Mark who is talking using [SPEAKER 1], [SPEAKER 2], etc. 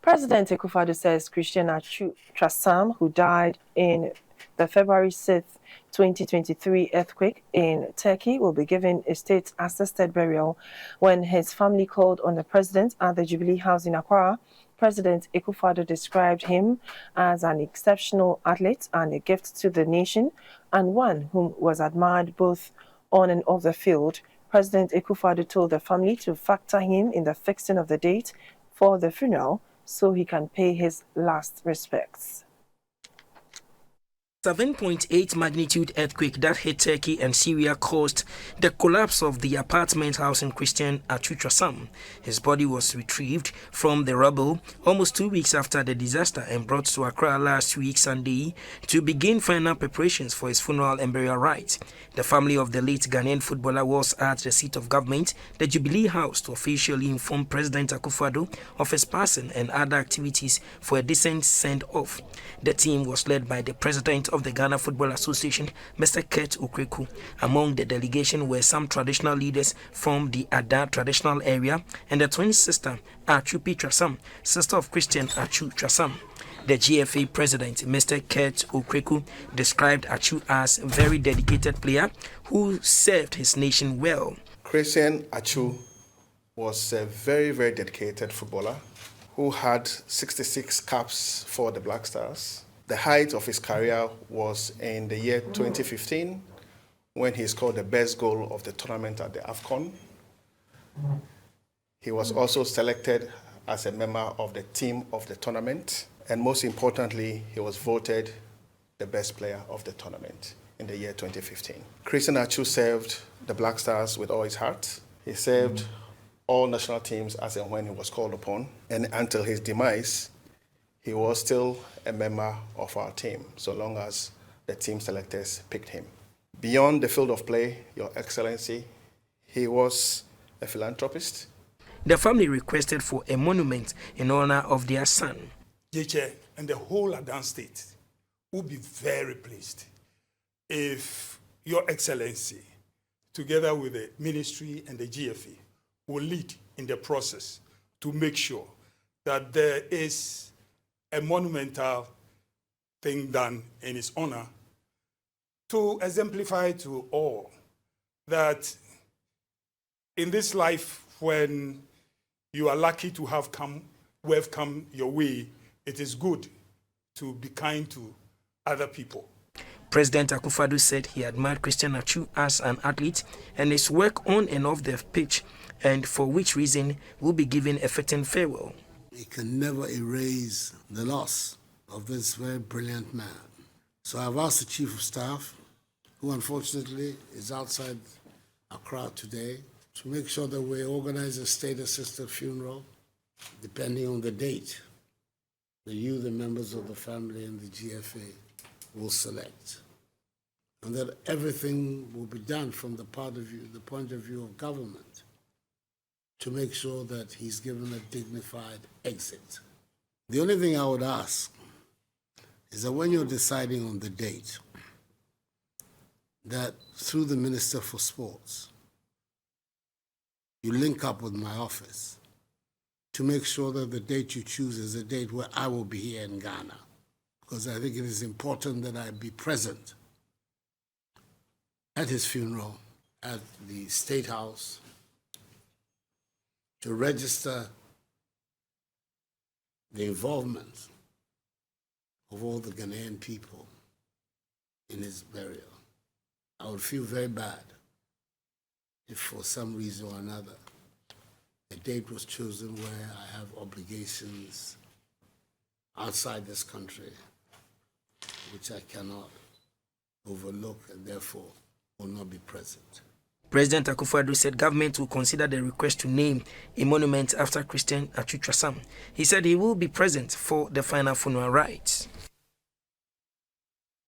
[SPEAKER 1] President Akufo-Addo says Christian Atsu Twasam, who died in the February 6th, 2023 earthquake in Turkey, will be given a state-assisted burial when his family called on the president at the Jubilee House in Accra. President Akufo-Addo described him as an exceptional athlete and a gift to the nation, and one whom was admired both on and off the field. President Akufo-Addo told the family to factor him in the fixing of the date for the funeral so he can pay his last respects.
[SPEAKER 2] 7.8 magnitude earthquake that hit Turkey and Syria caused the collapse of the apartment house in Christian Atsu Twasam. His body was retrieved from the rubble almost 2 weeks after the disaster and brought to Accra last week Sunday to begin final preparations for his funeral and burial rites. The family of the late Ghanaian footballer was at the seat of government, the Jubilee House, to officially inform President Akufo-Addo of his passing and other activities for a decent send-off. The team was led by the president of the Ghana Football Association, Mr. Kurt Okreku. Among the delegation were some traditional leaders from the Ada traditional area and the twin sister Atsu Twasam, sister of Christian Atsu Twasam. The GFA president, Mr. Kurt Okreku, described Atsu as a very dedicated player who served his nation well.
[SPEAKER 3] Christian Atsu was a very, very dedicated footballer who had 66 caps for the Black Stars. The height of his career was in the year 2015 when he scored the best goal of the tournament at the AFCON. He was also selected as a member of the team of the tournament. And most importantly, he was voted the best player of the tournament in the year 2015. Christian Atsu served the Black Stars with all his heart. He served all national teams as and when he was called upon. And until his demise, he was still a member of our team, so long as the team selectors picked him. Beyond the field of play, Your Excellency, he was a philanthropist.
[SPEAKER 2] The family requested for a monument in honor of their son.
[SPEAKER 4] JJ and the whole Adan state will be very pleased if Your Excellency, together with the ministry and the GFA, will lead in the process to make sure that there is a monumental thing done in his honor to exemplify to all that in this life, when you are lucky to have come your way, it is good to be kind to other people.
[SPEAKER 2] President Akufo-Addo said he admired Christian Atsu as an athlete and his work on and off the pitch, and for which reason will be given a fitting farewell.
[SPEAKER 5] We can never erase the loss of this very brilliant man. So I've asked the Chief of Staff, who unfortunately is outside Accra today, to make sure that we organize a state-assisted funeral, depending on the date that the members of the family and the GFA will select. And that everything will be done from the point of view of government to make sure that he's given a dignified exit. The only thing I would ask is that when you're deciding on the date, that through the Minister for Sports, you link up with my office to make sure that the date you choose is a date where I will be here in Ghana, because I think it is important that I be present at his funeral at the State House to register the involvement of all the Ghanaian people in his burial. I would feel very bad if for some reason or another a date was chosen where I have obligations outside this country which I cannot overlook and therefore will not be present.
[SPEAKER 2] President Akufo-Addo said government will consider the request to name a monument after Christian Atsu Twasam. He said he will be present for the final funeral rites.